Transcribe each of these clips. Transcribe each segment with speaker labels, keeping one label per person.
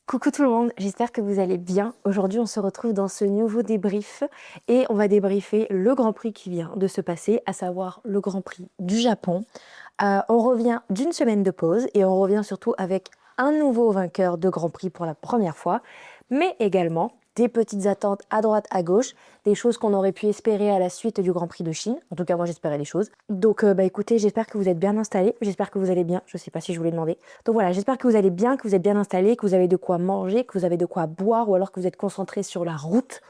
Speaker 1: Coucou tout le monde, j'espère que vous allez bien. Aujourd'hui, on se retrouve dans ce nouveau débrief et on va débriefer le Grand Prix qui vient de se passer, à savoir le Grand Prix du Japon. On revient d'une semaine de pause et on revient surtout avec un nouveau vainqueur de Grand Prix pour la première fois, mais également des petites attentes à droite, à gauche, des choses qu'on aurait pu espérer à la suite du Grand Prix de Chine. En tout cas, moi, j'espérais des choses. Donc, écoutez, j'espère que vous êtes bien installés. J'espère que vous allez bien. Je ne sais pas si je vous l'ai demandé. Donc voilà, j'espère que vous allez bien, que vous êtes bien installés, que vous avez de quoi manger, que vous avez de quoi boire ou alors que vous êtes concentrés sur la route.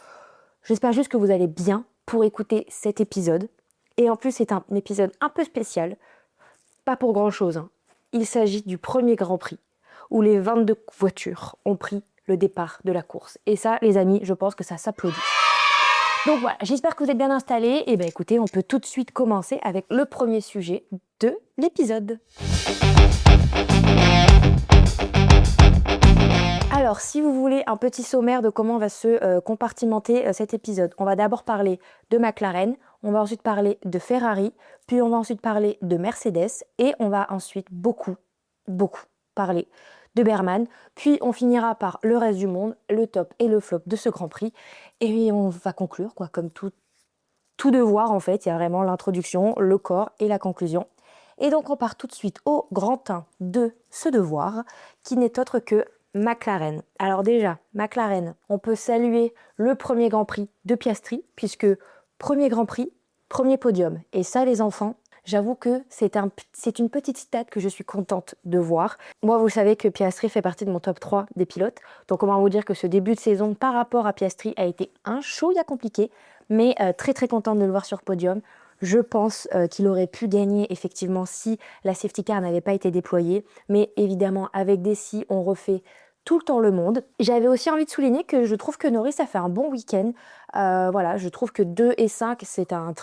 Speaker 1: J'espère juste que vous allez bien pour écouter cet épisode. Et en plus, c'est un épisode un peu spécial. Pas pour grand-chose, hein. Il s'agit du premier Grand Prix où les 22 voitures ont pris le départ de la course. Et ça, les amis, je pense que ça s'applaudit. Donc voilà, j'espère que vous êtes bien installés. Et bien écoutez, on peut tout de suite commencer avec le premier sujet de l'épisode. Alors, si vous voulez un petit sommaire de comment va se compartimenter cet épisode, on va d'abord parler de McLaren, on va ensuite parler de Ferrari, puis on va ensuite parler de Mercedes et on va ensuite beaucoup parler de Berman, puis on finira par le reste du monde, le top et le flop de ce Grand Prix et on va conclure, quoi, comme tout devoir en fait, il y a vraiment l'introduction, le corps et la conclusion. Et donc on part tout de suite au grand 1 de ce devoir, qui n'est autre que McLaren. Alors déjà, McLaren, on peut saluer le premier Grand Prix de Piastri, puisque premier Grand Prix, premier podium. Et ça les enfants, j'avoue que c'est une petite stat que je suis contente de voir. Moi, vous savez que Piastri fait partie de mon top 3 des pilotes, donc on va vous dire que ce début de saison par rapport à Piastri a été un chouïa compliqué, mais très très contente de le voir sur podium. Je pense qu'il aurait pu gagner effectivement si la safety car n'avait pas été déployée, mais évidemment avec des si, on refait tout le temps le monde. J'avais aussi envie de souligner que je trouve que Norris a fait un bon week-end. Voilà, je trouve que 2 et 5, c'est un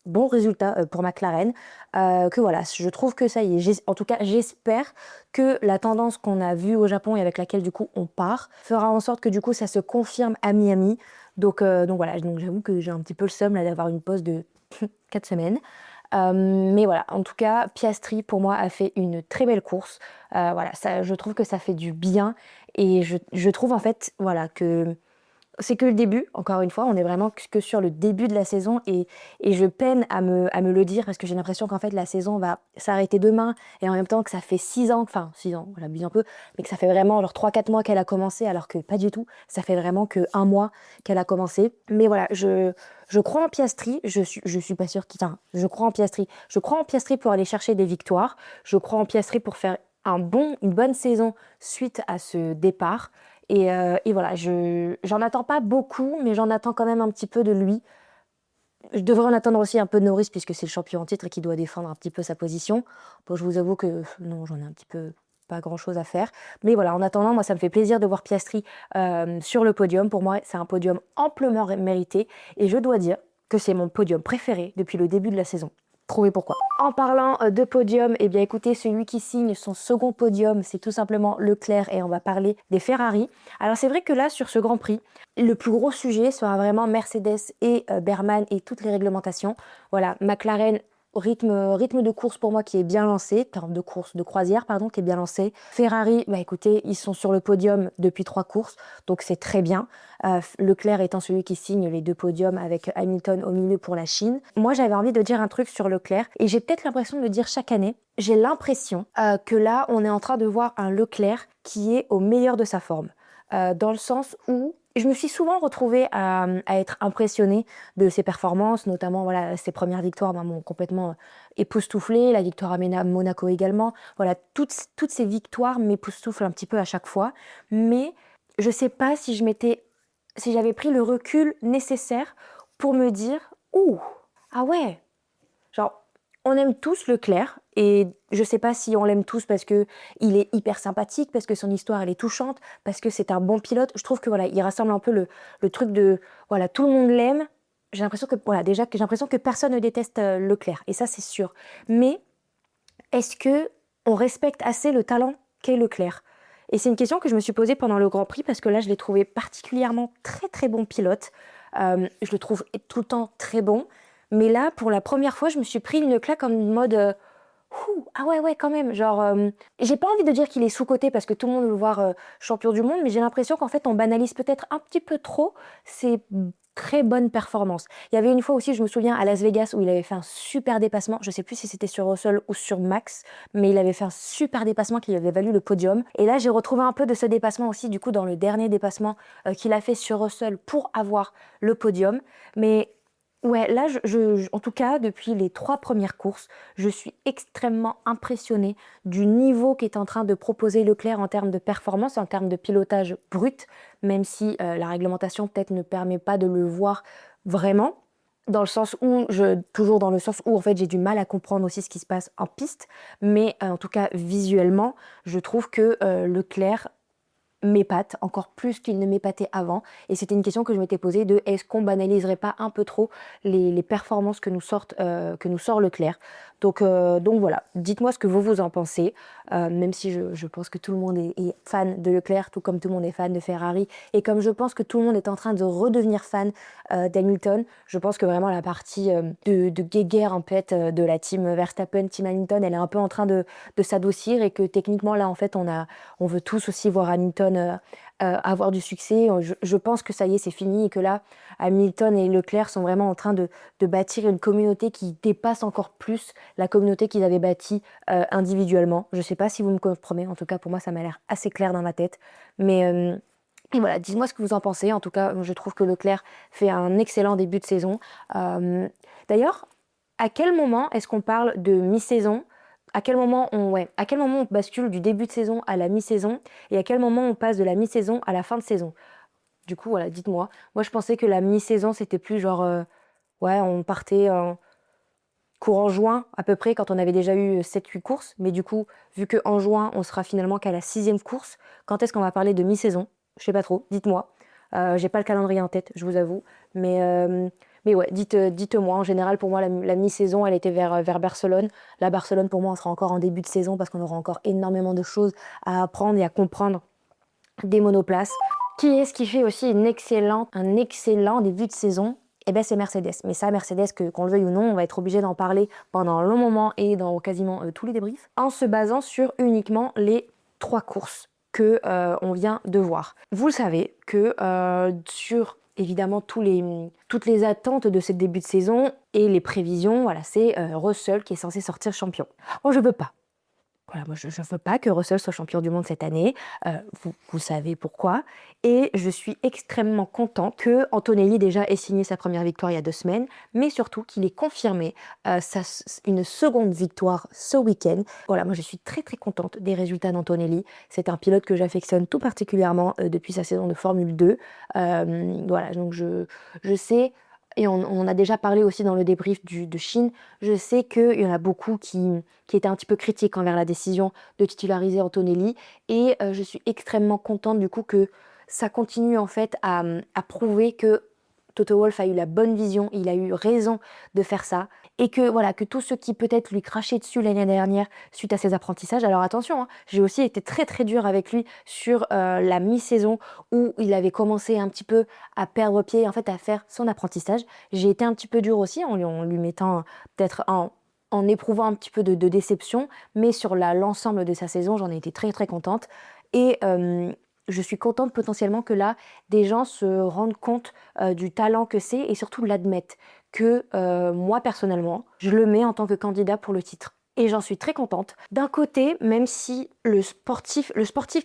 Speaker 1: bon résultat pour McLaren. Que voilà, je trouve que ça y est. En tout cas, j'espère que la tendance qu'on a vue au Japon et avec laquelle du coup on part fera en sorte que du coup ça se confirme à Miami. Donc voilà, donc j'avoue que j'ai un petit peu le seum là d'avoir une pause de 4 semaines. Mais voilà, en tout cas, Piastri pour moi a fait une très belle course. Voilà, ça, je trouve que ça fait du bien et je trouve en fait voilà que c'est que le début, encore une fois, on est vraiment que sur le début de la saison et je peine à me le dire parce que j'ai l'impression qu'en fait la saison va s'arrêter demain et en même temps que ça fait 6 ans, enfin 6 ans, j'abuse un peu, mais que ça fait vraiment genre 3-4 mois qu'elle a commencé alors que pas du tout, ça fait vraiment que 1 mois qu'elle a commencé. Mais voilà, je crois en Piastri, je suis pas sûre je crois en Piastri. Je crois en Piastri pour aller chercher des victoires, je crois en Piastri pour faire une bonne saison suite à ce départ. Et voilà, j'en attends pas beaucoup, mais j'en attends quand même un petit peu de lui. Je devrais en attendre aussi un peu de Norris, puisque c'est le champion en titre et qui doit défendre un petit peu sa position. Bon, je vous avoue que non, j'en ai un petit peu pas grand-chose à faire. Mais voilà, en attendant, moi, ça me fait plaisir de voir Piastri sur le podium. Pour moi, c'est un podium amplement mérité. Et je dois dire que c'est mon podium préféré depuis le début de la saison. Trouvez pourquoi. En parlant de podium, eh bien écoutez, celui qui signe son second podium, c'est tout simplement Leclerc et on va parler des Ferrari. Alors c'est vrai que là, sur ce Grand Prix, le plus gros sujet sera vraiment Mercedes et Berman et toutes les réglementations. Voilà, McLaren, rythme de course pour moi qui est bien lancé, de croisière, pardon, qui est bien lancé. Ferrari, bah écoutez, ils sont sur le podium depuis 3 courses, donc c'est très bien. Leclerc étant celui qui signe les 2 podiums avec Hamilton au milieu pour la Chine. Moi, j'avais envie de dire un truc sur Leclerc et j'ai peut-être l'impression de le dire chaque année. J'ai l'impression que là, on est en train de voir un Leclerc qui est au meilleur de sa forme. Dans le sens où je me suis souvent retrouvée à être impressionnée de ses performances, notamment voilà, ses premières victoires m'ont complètement époustouflée, la victoire à Monaco également. Voilà, toutes ces victoires m'époustouflent un petit peu à chaque fois. Mais je ne sais pas si j'avais pris le recul nécessaire pour me dire « Ouh, ah ouais !» Genre, on aime tous Leclerc et je sais pas si on l'aime tous parce que il est hyper sympathique, parce que son histoire elle est touchante, parce que c'est un bon pilote. Je trouve que voilà, il rassemble un peu le truc de voilà, tout le monde l'aime. J'ai l'impression que voilà, déjà que j'ai l'impression que personne ne déteste Leclerc et ça c'est sûr. Mais est-ce que on respecte assez le talent qu'est Leclerc? Et c'est une question que je me suis posée pendant le Grand Prix parce que là je l'ai trouvé particulièrement très très bon pilote. Je le trouve tout le temps très bon. Mais là, pour la première fois, je me suis pris une claque en mode Ah ouais, ouais, quand même. Genre, j'ai pas envie de dire qu'il est sous-coté parce que tout le monde veut le voir champion du monde, mais j'ai l'impression qu'en fait, on banalise peut-être un petit peu trop ses très bonnes performances. Il y avait une fois aussi, je me souviens, à Las Vegas, où il avait fait un super dépassement. Je sais plus si c'était sur Russell ou sur Max, mais il avait fait un super dépassement qui lui avait valu le podium. Et là, j'ai retrouvé un peu de ce dépassement aussi, du coup, dans le dernier dépassement qu'il a fait sur Russell pour avoir le podium. Mais ouais, là, en tout cas, depuis les 3 premières courses, je suis extrêmement impressionnée du niveau qu'est en train de proposer Leclerc en termes de performance, en termes de pilotage brut, même si la réglementation peut-être ne permet pas de le voir vraiment. Dans le sens où, toujours dans le sens où en fait j'ai du mal à comprendre aussi ce qui se passe en piste, mais en tout cas visuellement, je trouve que Leclerc m'épate encore plus qu'il ne m'épatait avant. Et c'était une question que je m'étais posée de est-ce qu'on banaliserait pas un peu trop les performances que nous sort Leclerc. Donc voilà, dites-moi ce que vous en pensez, même si je pense que tout le monde est fan de Leclerc, tout comme tout le monde est fan de Ferrari, et comme je pense que tout le monde est en train de redevenir fan d'Hamilton, je pense que vraiment la partie de guéguerre en fait de la team Verstappen, team Hamilton, elle est un peu en train de s'adoucir et que techniquement là en fait on veut tous aussi voir Hamilton avoir du succès. Je pense que ça y est, c'est fini et que là, Hamilton et Leclerc sont vraiment en train de bâtir une communauté qui dépasse encore plus la communauté qu'ils avaient bâtie individuellement. Je ne sais pas si vous me comprenez, en tout cas pour moi ça m'a l'air assez clair dans ma tête. Mais et voilà, dites-moi ce que vous en pensez. En tout cas, je trouve que Leclerc fait un excellent début de saison. Euh, D'ailleurs, à quel moment est-ce qu'on parle de mi-saison? À quel moment on bascule du début de saison à la mi-saison? Et à quel moment on passe de la mi-saison à la fin de saison? Du coup, voilà, dites-moi. Moi, je pensais que la mi-saison, c'était plus genre, ouais, on partait courant juin à peu près quand on avait déjà eu 7 8 courses. Mais du coup, vu qu'en juin, on sera finalement qu'à la 6e course, quand est-ce qu'on va parler de mi-saison? Je sais pas trop, dites-moi. J'ai pas le calendrier en tête, je vous avoue. Mais, euh, mais ouais, dites-moi. En général, pour moi, la mi-saison, elle était vers Barcelone. Là, Barcelone, pour moi, on sera encore en début de saison parce qu'on aura encore énormément de choses à apprendre et à comprendre des monoplaces. Qui est-ce qui fait aussi un excellent début de saison? Eh bien, c'est Mercedes. Mais ça, Mercedes, qu'on le veuille ou non, on va être obligé d'en parler pendant un long moment et dans quasiment tous les débriefs, en se basant sur uniquement les 3 courses que on vient de voir. Vous le savez que sur évidemment toutes les attentes de ce début de saison et les prévisions, voilà, c'est Russell qui est censé sortir champion. Moi, je veux pas. Voilà, moi, je ne veux pas que Russell soit champion du monde cette année. Vous savez pourquoi. Et je suis extrêmement content que Antonelli déjà ait signé sa première victoire il y a 2 semaines, mais surtout qu'il ait confirmé une seconde victoire ce week-end. Voilà, moi je suis très très contente des résultats d'Antonelli. C'est un pilote que j'affectionne tout particulièrement depuis sa saison de Formule 2. Voilà, donc je sais, et on en a déjà parlé aussi dans le débrief de Chine, je sais qu'il y en a beaucoup qui étaient un petit peu critiques envers la décision de titulariser Antonelli. Et je suis extrêmement contente du coup que ça continue en fait à prouver que Toto Wolff a eu la bonne vision, il a eu raison de faire ça. Et que voilà, que tous ceux qui peut-être lui crachaient dessus l'année dernière suite à ses apprentissages, alors attention, hein, j'ai aussi été très très dure avec lui sur la mi-saison où il avait commencé un petit peu à perdre pied, en fait à faire son apprentissage. J'ai été un petit peu dure aussi en lui mettant peut-être en éprouvant un petit peu de déception, mais sur l'ensemble de sa saison, j'en ai été très très contente. Et je suis contente potentiellement que là, des gens se rendent compte du talent que c'est et surtout l'admettent que moi personnellement, je le mets en tant que candidat pour le titre. Et j'en suis très contente. D'un côté, même si le sportif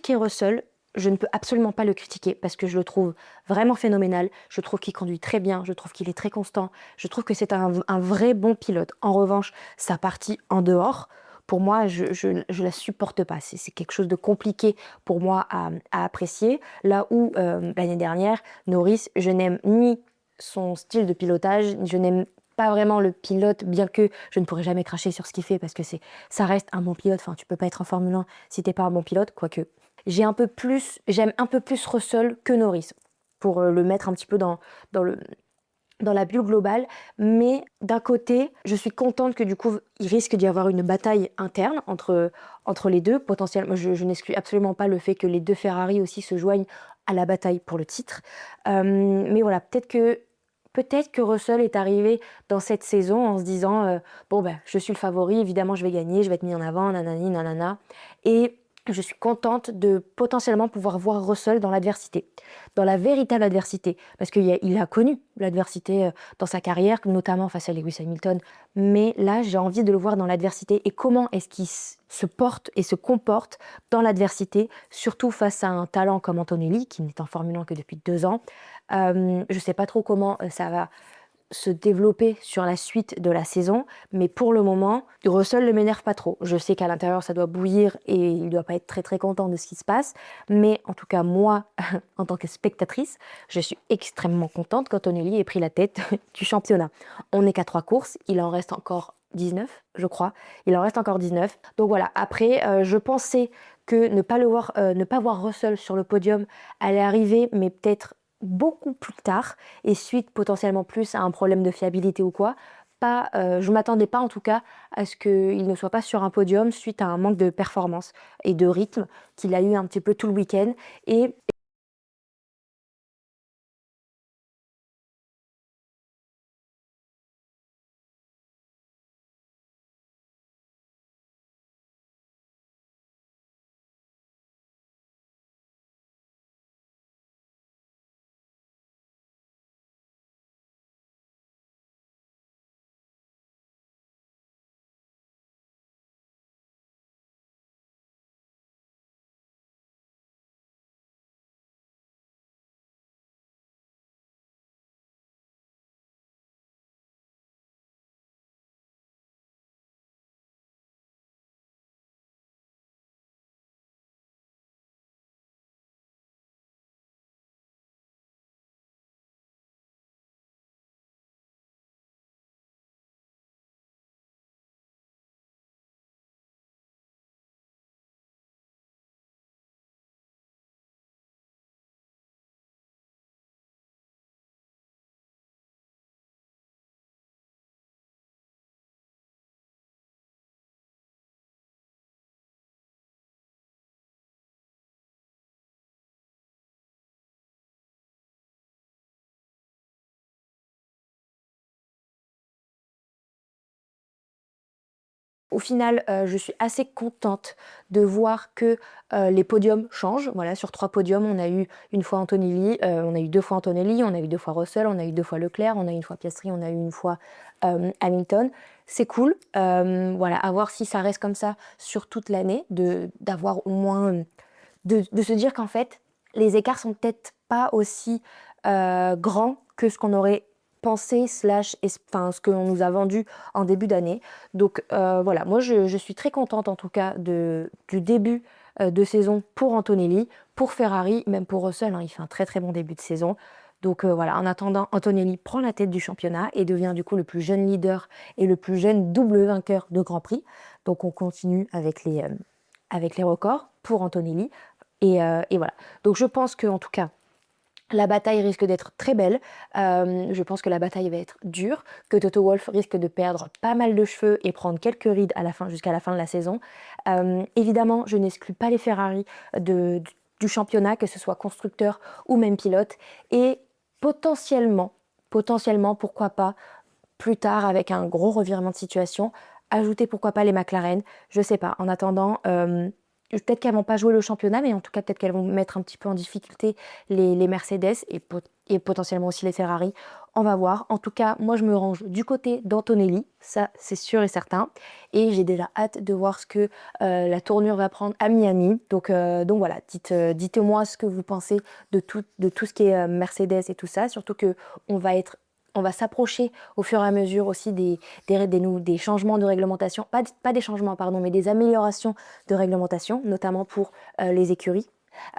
Speaker 1: qui est Russell, je ne peux absolument pas le critiquer parce que je le trouve vraiment phénoménal. Je trouve qu'il conduit très bien, je trouve qu'il est très constant, je trouve que c'est un vrai bon pilote. En revanche, sa partie en dehors, pour moi, je la supporte pas. C'est quelque chose de compliqué pour moi à apprécier. Là où l'année dernière, Norris, je n'aime ni son style de pilotage, je n'aime pas vraiment le pilote, bien que je ne pourrais jamais cracher sur ce qu'il fait parce que ça reste un bon pilote. Enfin, tu peux pas être en Formule 1 si t'es pas un bon pilote, quoique. J'aime un peu plus Russell que Norris pour le mettre un petit peu dans le, dans la bulle globale, mais d'un côté, je suis contente que du coup, il risque d'y avoir une bataille interne entre les deux. Potentiellement, je n'exclus absolument pas le fait que les deux Ferrari aussi se joignent à la bataille pour le titre. Mais voilà, peut-être que peut-être que Russell est arrivé dans cette saison en se disant bon ben je suis le favori, évidemment je vais gagner, je vais être mis en avant, nanani nanana. Et je suis contente de potentiellement pouvoir voir Russell dans l'adversité, dans la véritable adversité, parce qu'il a connu l'adversité dans sa carrière, notamment face à Lewis Hamilton, mais là j'ai envie de le voir dans l'adversité et comment est-ce qu'il se porte et se comporte dans l'adversité, surtout face à un talent comme Antonelli, qui n'est en Formule 1 que depuis 2 ans. Je ne sais pas trop comment ça va se développer sur la suite de la saison, mais pour le moment, Russell ne m'énerve pas trop. Je sais qu'à l'intérieur, ça doit bouillir et il ne doit pas être très très content de ce qui se passe, mais en tout cas, moi, en tant que spectatrice, je suis extrêmement contente qu'Antonelli ait pris la tête du championnat. On n'est qu'à 3 courses, il en reste encore 19, je crois. Il en reste encore 19. Donc voilà, après, je pensais que ne pas voir Russell sur le podium allait arriver, mais peut-être beaucoup plus tard et suite potentiellement plus à un problème de fiabilité ou quoi. Pas, je m'attendais pas en tout cas à ce qu'il ne soit pas sur un podium suite à un manque de performance et de rythme qu'il a eu un petit peu tout le week-end. Et au final, je suis assez contente de voir que les podiums changent. Voilà, sur 3 podiums, on a eu une fois Antonelli, on a eu 2 fois Antonelli, on a eu 2 fois Russell, on a eu 2 fois Leclerc, on a eu une fois Piastri, on a eu une fois Hamilton. C'est cool. Voilà, à voir si ça reste comme ça sur toute l'année, d'avoir au moins de se dire qu'en fait, les écarts sont peut-être pas aussi grands que ce qu'on aurait pensé, enfin, ce qu'on nous a vendu en début d'année. Donc voilà, moi je suis très contente en tout cas du début de saison pour Antonelli, pour Ferrari, même pour Russell, hein, il fait un très très bon début de saison. Donc voilà, en attendant, Antonelli prend la tête du championnat et devient du coup le plus jeune leader et le plus jeune double vainqueur de Grand Prix. Donc on continue avec les records pour Antonelli. Et voilà. Donc je pense que en tout cas, la bataille risque d'être très belle. Je pense que la bataille va être dure, que Toto Wolff risque de perdre pas mal de cheveux et prendre quelques rides jusqu'à la fin de la saison. Évidemment, je n'exclus pas les Ferrari du championnat, que ce soit constructeur ou même pilote. Et potentiellement, pourquoi pas, plus tard, avec un gros revirement de situation, ajouter pourquoi pas les McLaren. Je sais pas. En attendant, peut-être qu'elles vont pas jouer le championnat, mais en tout cas peut-être qu'elles vont mettre un petit peu en difficulté les Mercedes et potentiellement aussi les Ferrari. On va voir. En tout cas, moi je me range du côté d'Antonelli, ça c'est sûr et certain. Et j'ai déjà hâte de voir ce que la tournure va prendre à Miami. Donc voilà, dites-moi ce que vous pensez de tout ce qui est Mercedes et tout ça. Surtout que on va s'approcher au fur et à mesure aussi des changements de réglementation, pas des changements, pardon, mais des améliorations de réglementation, notamment pour les écuries.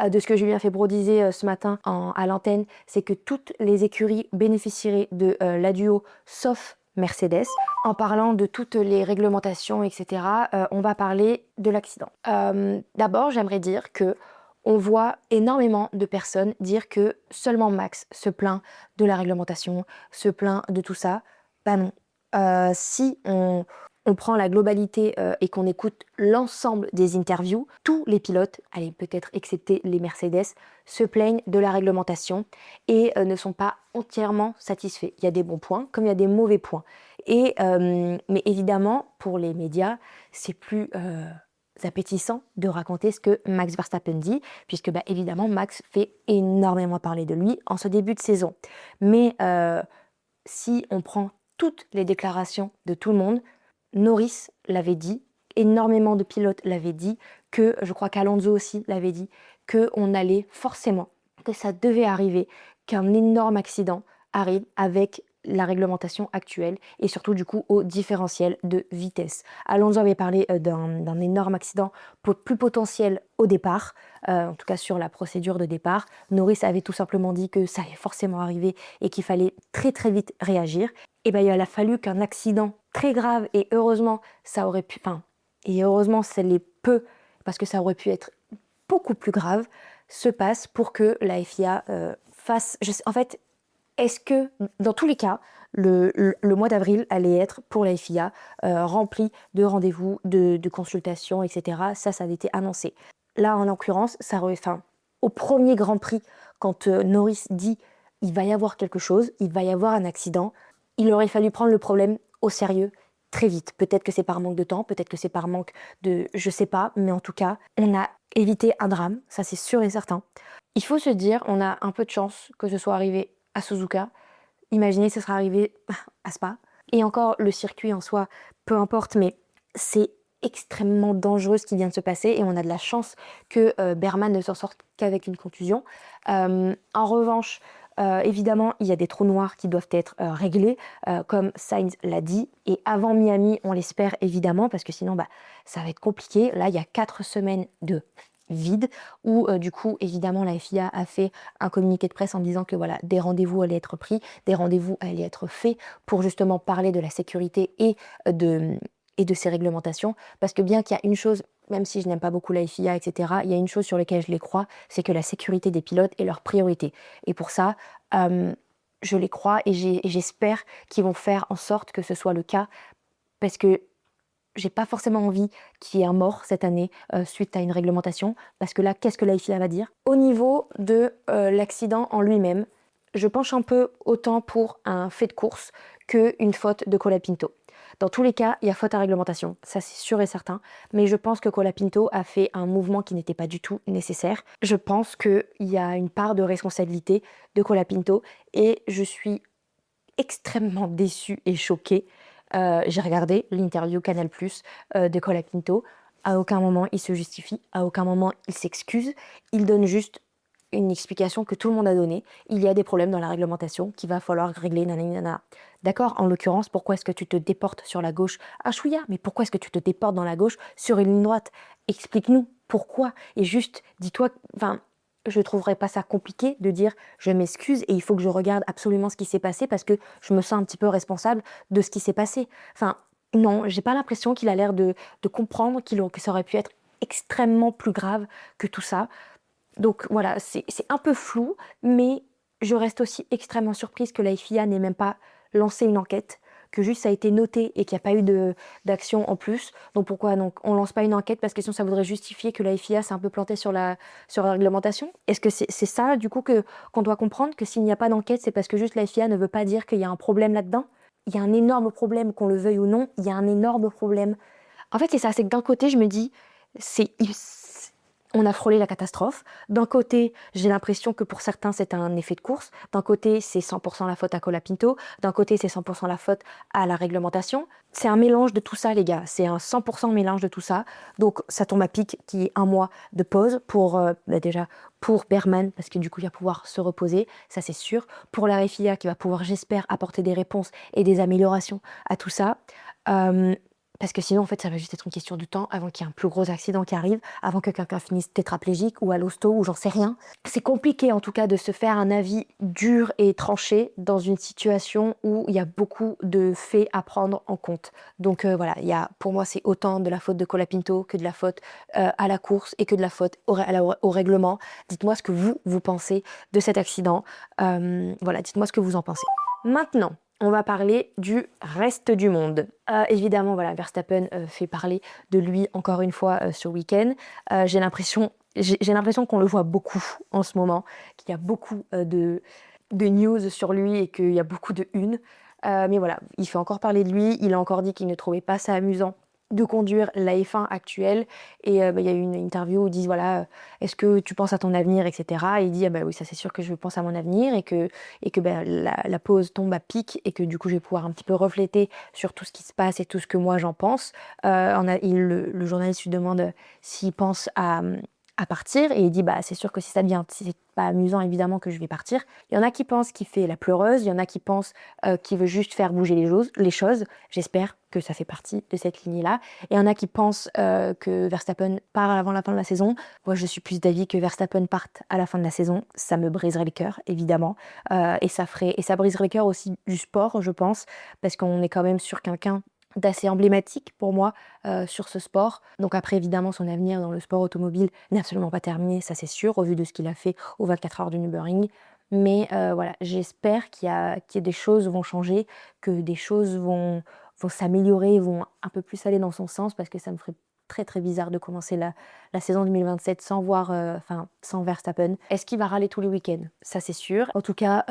Speaker 1: De ce que Julien Febvre disait ce matin à l'antenne, c'est que toutes les écuries bénéficieraient de l'ADUO sauf Mercedes. En parlant de toutes les réglementations, etc., on va parler de l'accident. D'abord, j'aimerais dire que on voit énormément de personnes dire que seulement Max se plaint de la réglementation, se plaint de tout ça. Bah non. Si on prend la globalité et qu'on écoute l'ensemble des interviews, tous les pilotes, allez peut-être excepté les Mercedes, se plaignent de la réglementation et ne sont pas entièrement satisfaits. Il y a des bons points comme il y a des mauvais points. Mais évidemment, pour les médias, c'est plus appétissant de raconter ce que Max Verstappen dit, puisque évidemment Max fait énormément parler de lui en ce début de saison. Mais si on prend toutes les déclarations de tout le monde, Norris l'avait dit, énormément de pilotes l'avaient dit, que je crois qu'Alonso aussi l'avait dit, qu'on allait forcément, que ça devait arriver, qu'un énorme accident arrive avec la réglementation actuelle et surtout du coup au différentiel de vitesse. Alonso avait parlé d'un énorme accident plus potentiel au départ, en tout cas sur la procédure de départ. Norris avait tout simplement dit que ça allait forcément arriver et qu'il fallait très très vite réagir. Et il a fallu qu'un accident très grave, et heureusement ça aurait pu, et heureusement ça l'est peu, parce que ça aurait pu être beaucoup plus grave, se passe pour que la FIA fasse... En fait, est-ce que, dans tous les cas, le mois d'avril allait être pour la FIA rempli de rendez-vous, de consultations, etc. Ça avait été annoncé. Là, en l'occurrence, au premier Grand Prix, quand Norris dit « il va y avoir quelque chose, il va y avoir un accident », il aurait fallu prendre le problème au sérieux très vite. Peut-être que c'est par manque de temps, peut-être que c'est par manque de... je sais pas, mais en tout cas, on a évité un drame, ça c'est sûr et certain. Il faut se dire, on a un peu de chance que ce soit arrivé à Suzuka. Imaginez ce sera arrivé à Spa. Et encore, le circuit en soi, peu importe, mais c'est extrêmement dangereux ce qui vient de se passer et on a de la chance que Berman ne s'en sorte qu'avec une contusion. En revanche, évidemment, il y a des trous noirs qui doivent être réglés, comme Sainz l'a dit. Et avant Miami, on l'espère évidemment, parce que sinon, ça va être compliqué. Là, il y a 4 semaines de vide, où du coup, évidemment, la FIA a fait un communiqué de presse en disant que voilà, des rendez-vous allaient être pris, des rendez-vous allaient être faits pour justement parler de la sécurité et de ces réglementations. Parce que bien qu'il y a une chose, même si je n'aime pas beaucoup la FIA, etc., il y a une chose sur laquelle je les crois, c'est que la sécurité des pilotes est leur priorité. Et pour ça, je les crois et j'espère qu'ils vont faire en sorte que ce soit le cas, parce que j'ai pas forcément envie qu'il y ait un mort cette année suite à une réglementation, parce que là, qu'est-ce que la FIA va dire? Au niveau de l'accident en lui-même, je penche un peu autant pour un fait de course qu'une faute de Colapinto. Dans tous les cas, il y a faute à réglementation, ça c'est sûr et certain, mais je pense que Colapinto a fait un mouvement qui n'était pas du tout nécessaire. Je pense qu'il y a une part de responsabilité de Colapinto et je suis extrêmement déçue et choquée. J'ai regardé l'interview Canal+ de Colapinto. À aucun moment il se justifie, à aucun moment il s'excuse. Il donne juste une explication que tout le monde a donnée. Il y a des problèmes dans la réglementation qu'il va falloir régler, nanana. D'accord, en l'occurrence, pourquoi est-ce que tu te déportes sur la gauche? Ah chouïa, mais pourquoi est-ce que tu te déportes dans la gauche sur une ligne droite? Explique-nous pourquoi. Et juste, dis-toi, je ne trouverais pas ça compliqué de dire je m'excuse et il faut que je regarde absolument ce qui s'est passé parce que je me sens un petit peu responsable de ce qui s'est passé. Non, j'ai pas l'impression qu'il a l'air de comprendre que ça aurait pu être extrêmement plus grave que tout ça. Donc voilà, c'est un peu flou, mais je reste aussi extrêmement surprise que la FIA n'ait même pas lancé une enquête, que juste ça a été noté et qu'il n'y a pas eu d'action en plus. Donc pourquoi on lance pas une enquête? Parce que sinon ça voudrait justifier que la FIA s'est un peu plantée sur la réglementation. Est-ce que c'est ça du coup qu'on doit comprendre, que s'il n'y a pas d'enquête, c'est parce que juste la FIA ne veut pas dire qu'il y a un problème là-dedans? Il y a un énorme problème, qu'on le veuille ou non, il y a un énorme problème. En fait, c'est ça, c'est que d'un côté, je me dis, on a frôlé la catastrophe. D'un côté, j'ai l'impression que pour certains, c'est un effet de course. D'un côté, c'est 100% la faute à Colapinto. D'un côté, c'est 100% la faute à la réglementation. C'est un mélange de tout ça, les gars. C'est un 100% mélange de tout ça. Donc, ça tombe à pic qui est un mois de pause pour, déjà, pour Berman, parce que du coup, il va pouvoir se reposer. Ça, c'est sûr. Pour la FIA, qui va pouvoir, j'espère, apporter des réponses et des améliorations à tout ça. Parce que sinon, en fait, ça va juste être une question de temps avant qu'il y ait un plus gros accident qui arrive, avant que quelqu'un finisse tétraplégique ou à l'hosto ou j'en sais rien. C'est compliqué, en tout cas, de se faire un avis dur et tranché dans une situation où il y a beaucoup de faits à prendre en compte. Donc voilà, pour moi, c'est autant de la faute de Colapinto que de la faute à la course et que de la faute au règlement. Dites-moi ce que vous pensez de cet accident. Voilà, dites-moi ce que vous en pensez. Maintenant, on va parler du reste du monde. Évidemment, voilà, Verstappen fait parler de lui encore une fois ce week-end. J'ai l'impression qu'on le voit beaucoup en ce moment, qu'il y a beaucoup de news sur lui et qu'il y a beaucoup de une. Mais voilà, il fait encore parler de lui. Il a encore dit qu'il ne trouvait pas ça amusant de conduire la F1 actuelle. Et il y a eu une interview où ils disent voilà, est-ce que tu penses à ton avenir, etc. Et il dit bah oui, ça c'est sûr que je pense à mon avenir et que la pause tombe à pic et que du coup je vais pouvoir un petit peu refléter sur tout ce qui se passe et tout ce que moi j'en pense. Le journaliste lui demande s'il pense à partir et il dit bah c'est sûr que si ça devient c'est pas amusant évidemment que je vais partir. Il y en a qui pensent qu'il fait la pleureuse, il y en a qui pensent qu'il veut juste faire bouger les choses. J'espère que ça fait partie de cette lignée-là. Et il y en a qui pensent que Verstappen part avant la fin de la saison. Moi je suis plus d'avis que Verstappen parte à la fin de la saison. Ça me briserait le cœur évidemment et ça briserait le cœur aussi du sport je pense parce qu'on est quand même sur quelqu'un d'assez emblématique pour moi sur ce sport. Donc après, évidemment, son avenir dans le sport automobile n'est absolument pas terminé, ça c'est sûr, au vu de ce qu'il a fait aux 24 heures du Nürburgring. Mais voilà, j'espère qu'il y a des choses vont changer, que des choses vont s'améliorer, vont un peu plus aller dans son sens, parce que ça me ferait très très bizarre de commencer la saison 2027 sans voir, sans Verstappen. Est-ce qu'il va râler tous les week-ends? Ça c'est sûr. En tout cas,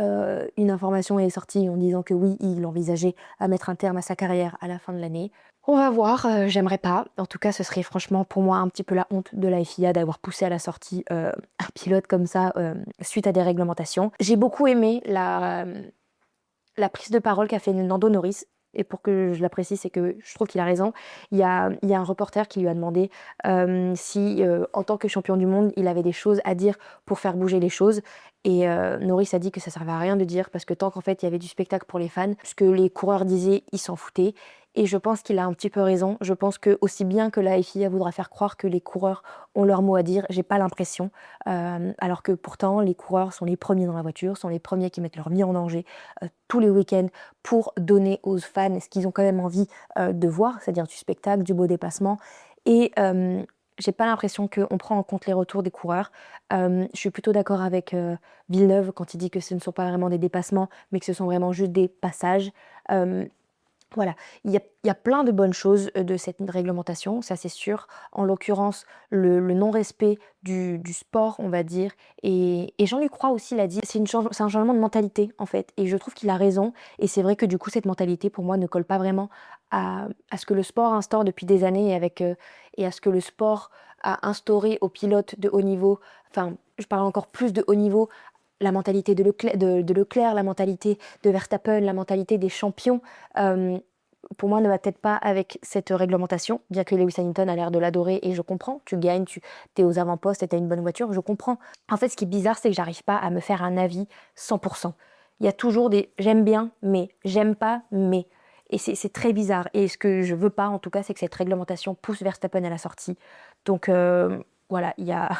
Speaker 1: une information est sortie en disant que oui, il envisageait à mettre un terme à sa carrière à la fin de l'année. On va voir, j'aimerais pas. En tout cas, ce serait franchement pour moi un petit peu la honte de la FIA d'avoir poussé à la sortie un pilote comme ça suite à des réglementations. J'ai beaucoup aimé la prise de parole qu'a fait Lando Norris. Et pour que je l'apprécie, c'est que je trouve qu'il a raison. Il y a un reporter qui lui a demandé si, en tant que champion du monde, il avait des choses à dire pour faire bouger les choses. Et Norris a dit que ça servait à rien de dire parce que tant qu'en fait il y avait du spectacle pour les fans, ce que les coureurs disaient, ils s'en foutaient. Et je pense qu'il a un petit peu raison. Je pense que aussi bien que la FIA voudra faire croire que les coureurs ont leur mot à dire, j'ai pas l'impression. Alors que pourtant, les coureurs sont les premiers dans la voiture, sont les premiers qui mettent leur vie en danger tous les week-ends pour donner aux fans ce qu'ils ont quand même envie de voir, c'est-à-dire du spectacle, du beau dépassement. Et j'ai pas l'impression qu'on prend en compte les retours des coureurs. Je suis plutôt d'accord avec Villeneuve quand il dit que ce ne sont pas vraiment des dépassements, mais que ce sont vraiment juste des passages. Voilà, il y a plein de bonnes choses de cette réglementation, ça c'est sûr. En l'occurrence, le non-respect du sport, on va dire. Et Jean-Luc Roy aussi l'a dit, c'est un changement de mentalité en fait. Et je trouve qu'il a raison. Et c'est vrai que du coup, cette mentalité pour moi ne colle pas vraiment à ce que le sport instaure depuis des années et à ce que le sport a instauré aux pilotes de haut niveau. Enfin, je parle encore plus de haut niveau. La mentalité de Leclerc, la mentalité de Verstappen, la mentalité des champions, pour moi, ne va peut-être pas avec cette réglementation, bien que Lewis Hamilton a l'air de l'adorer et je comprends. Tu gagnes, tu es aux avant-postes et tu as une bonne voiture, je comprends. En fait, ce qui est bizarre, c'est que j'arrive pas à me faire un avis 100%. Il y a toujours des j'aime bien, mais j'aime pas, mais. Et c'est très bizarre. Et ce que je veux pas, en tout cas, c'est que cette réglementation pousse Verstappen à la sortie. Donc voilà, il y a.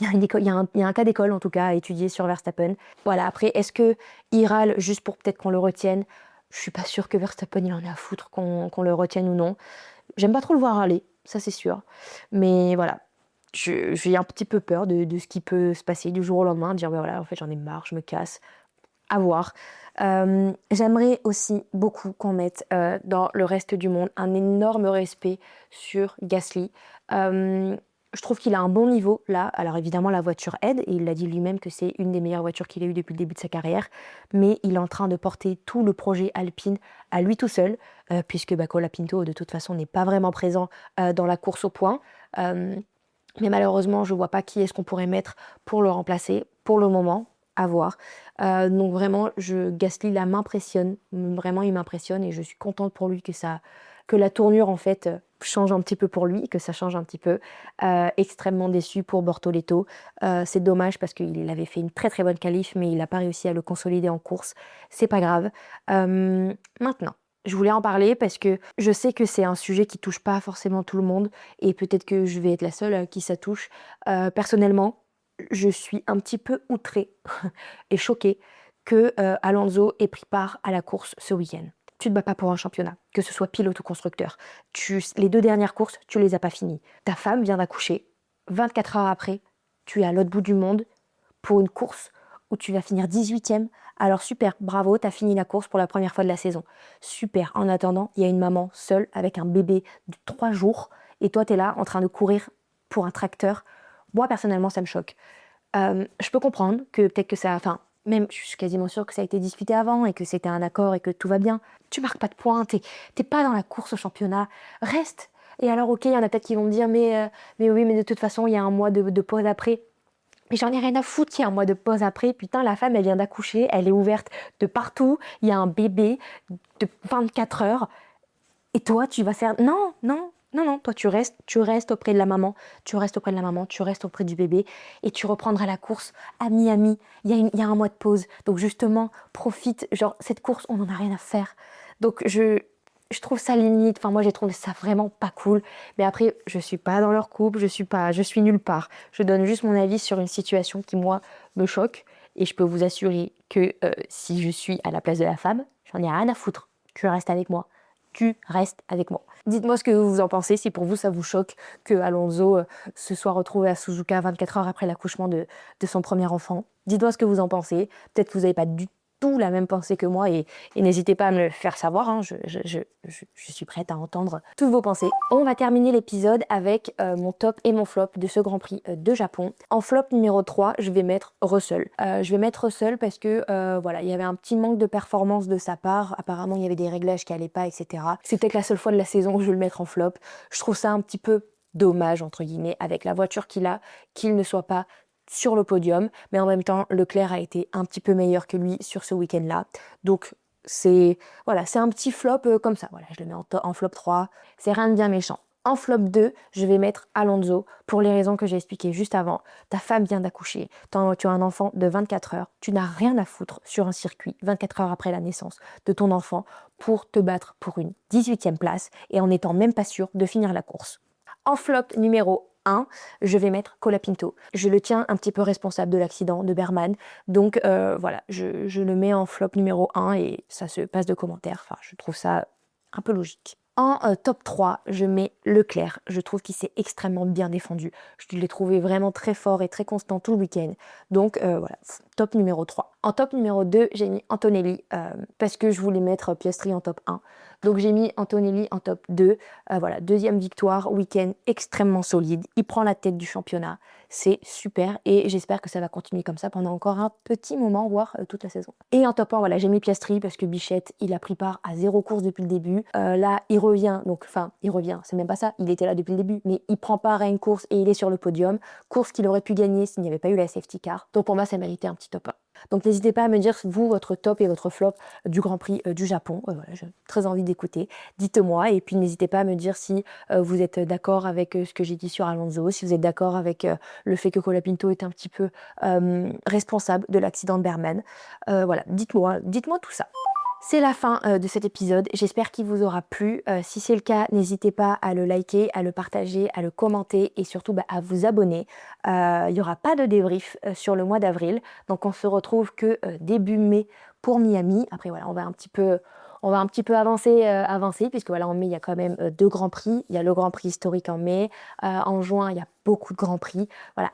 Speaker 1: Il y a un cas d'école en tout cas à étudier sur Verstappen. Voilà, après, est-ce qu'il râle juste pour peut-être qu'on le retienne? Je suis pas sûre que Verstappen il en a à foutre qu'on le retienne ou non. J'aime pas trop le voir râler, ça c'est sûr. Mais voilà, j'ai un petit peu peur de ce qui peut se passer du jour au lendemain, dire ouais, voilà, en fait j'en ai marre, je me casse. À voir. J'aimerais aussi beaucoup qu'on mette dans le reste du monde un énorme respect sur Gasly. Je trouve qu'il a un bon niveau là. Alors évidemment la voiture aide et il l'a dit lui-même que c'est une des meilleures voitures qu'il a eues depuis le début de sa carrière. Mais il est en train de porter tout le projet Alpine à lui tout seul puisque Colapinto de toute façon n'est pas vraiment présent dans la course au point. Mais malheureusement je vois pas qui est-ce qu'on pourrait mettre pour le remplacer pour le moment. À voir. Donc vraiment, Gasly là m'impressionne, vraiment il m'impressionne et je suis contente pour lui que la tournure en fait change un petit peu pour lui, que ça change un petit peu. Extrêmement déçu pour Bortoleto. C'est dommage parce qu'il avait fait une très très bonne qualif, mais il n'a pas réussi à le consolider en course. C'est pas grave. Maintenant. Je voulais en parler parce que je sais que c'est un sujet qui touche pas forcément tout le monde et peut-être que je vais être la seule à qui ça touche. Personnellement, je suis un petit peu outrée et choquée que Alonso ait pris part à la course ce week-end. Tu te bats pas pour un championnat, que ce soit pilote ou constructeur. Les 2 dernières courses, tu les as pas finies. Ta femme vient d'accoucher. 24 heures après, tu es à l'autre bout du monde pour une course où tu vas finir 18e. Alors super, bravo, t'as fini la course pour la première fois de la saison. Super. En attendant, il y a une maman seule avec un bébé de 3 jours et toi, t'es là en train de courir pour un tracteur. Moi, personnellement, ça me choque. Je peux comprendre que peut-être que ça... Enfin, même, je suis quasiment sûre que ça a été discuté avant et que c'était un accord et que tout va bien. Tu marques pas de points, t'es pas dans la course au championnat. Reste. Et alors, ok, il y en a peut-être qui vont me dire, mais oui, mais de toute façon, il y a un mois de pause après. Mais j'en ai rien à foutre qu'il y a un mois de pause après. Putain, la femme, elle vient d'accoucher, elle est ouverte de partout. Il y a un bébé de 24 heures. Et toi, tu vas faire... Non, non, non, non. Toi, tu restes auprès de la maman. Tu restes auprès de la maman, tu restes auprès du bébé. Et tu reprendras la course à Miami. Il y a un mois de pause. Donc justement, profite. Genre, cette course, on n'en a rien à faire. Donc je trouve ça limite. Enfin, moi, j'ai trouvé ça vraiment pas cool. Mais après, je suis pas dans leur couple. Je suis nulle part. Je donne juste mon avis sur une situation qui, moi, me choque. Et je peux vous assurer que si je suis à la place de la femme, j'en ai rien à foutre. Tu restes avec moi. Tu restes avec moi. Dites-moi ce que vous en pensez, si pour vous ça vous choque que Alonso se soit retrouvé à Suzuka 24 heures après l'accouchement de son premier enfant. Dites-moi ce que vous en pensez. Peut-être que vous n'avez pas du tout la même pensée que moi et n'hésitez pas à me le faire savoir. Hein. Je suis prête à entendre toutes vos pensées. On va terminer l'épisode avec mon top et mon flop de ce Grand Prix de Japon. En flop numéro 3, je vais mettre Russell. Je vais mettre Russell parce que voilà, il y avait un petit manque de performance de sa part. Apparemment, il y avait des réglages qui allaient pas, etc. C'est peut-être la seule fois de la saison que je vais le mettre en flop. Je trouve ça un petit peu dommage, entre guillemets, avec la voiture qu'il a, qu'il ne soit pas sur le podium, mais en même temps, Leclerc a été un petit peu meilleur que lui sur ce week-end-là. Donc, c'est voilà, c'est un petit flop comme ça. Voilà, je le mets en flop 3. C'est rien de bien méchant. En flop 2, je vais mettre Alonso pour les raisons que j'ai expliquées juste avant. Ta femme vient d'accoucher, tu as un enfant de 24 heures, tu n'as rien à foutre sur un circuit 24 heures après la naissance de ton enfant pour te battre pour une 18e place et en n'étant même pas sûr de finir la course. En flop numéro 1, je vais mettre Colapinto. Je le tiens un petit peu responsable de l'accident de Berman. Donc voilà, je le mets en flop numéro 1 et ça se passe de commentaires. Enfin, je trouve ça un peu logique. En top 3, je mets Leclerc. Je trouve qu'il s'est extrêmement bien défendu. Je l'ai trouvé vraiment très fort et très constant tout le week-end. Donc voilà, top numéro 3. En top numéro 2, j'ai mis Antonelli parce que je voulais mettre Piastri en top 1. Donc j'ai mis Antonelli en top 2. Voilà, deuxième victoire, week-end extrêmement solide. Il prend la tête du championnat. C'est super et j'espère que ça va continuer comme ça pendant encore un petit moment, voire toute la saison. Et en top 1, voilà, j'ai mis Piastri parce que Bichette, il a pris part à 0 course depuis le début. Là, il revient, c'est même pas ça, il était là depuis le début, mais il prend part à une course et il est sur le podium. Course qu'il aurait pu gagner s'il n'y avait pas eu la safety car. Donc pour moi, ça méritait un petit top 1. Donc n'hésitez pas à me dire, vous, votre top et votre flop du Grand Prix du Japon. Voilà, j'ai très envie d'écouter. Dites-moi et puis n'hésitez pas à me dire si vous êtes d'accord avec ce que j'ai dit sur Alonso, si vous êtes d'accord avec le fait que Colapinto est un petit peu responsable de l'accident de Berman. Voilà, dites-moi tout ça. C'est la fin de cet épisode, j'espère qu'il vous aura plu. Si c'est le cas, n'hésitez pas à le liker, à le partager, à le commenter et surtout à vous abonner. Il n'y aura pas de débrief sur le mois d'avril, donc on se retrouve que début mai pour Miami. Après voilà, on va un petit peu avancer puisque voilà, en mai il y a quand même 2 grands prix. Il y a le Grand Prix historique en mai, en juin il y a beaucoup de grands prix. Voilà,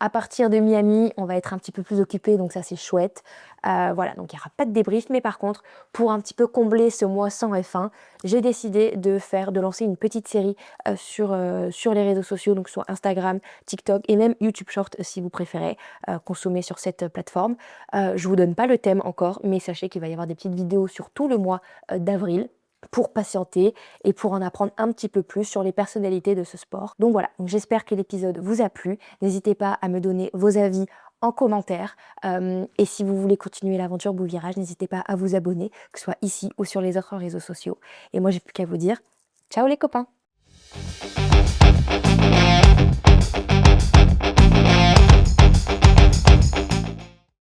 Speaker 1: à partir de Miami, on va être un petit peu plus occupé, donc ça c'est chouette. Voilà, donc il n'y aura pas de débrief, mais par contre, pour un petit peu combler ce mois sans F1, j'ai décidé de lancer une petite série sur les réseaux sociaux, donc sur Instagram, TikTok et même YouTube Short si vous préférez consommer sur cette plateforme. Je vous donne pas le thème encore, mais sachez qu'il va y avoir des petites vidéos sur tout le mois d'avril pour patienter et pour en apprendre un petit peu plus sur les personnalités de ce sport. Donc voilà, j'espère que l'épisode vous a plu. N'hésitez pas à me donner vos avis en commentaire. Et si vous voulez continuer l'aventure Boule Virage, n'hésitez pas à vous abonner, que ce soit ici ou sur les autres réseaux sociaux. Et moi, j'ai plus qu'à vous dire, ciao les copains!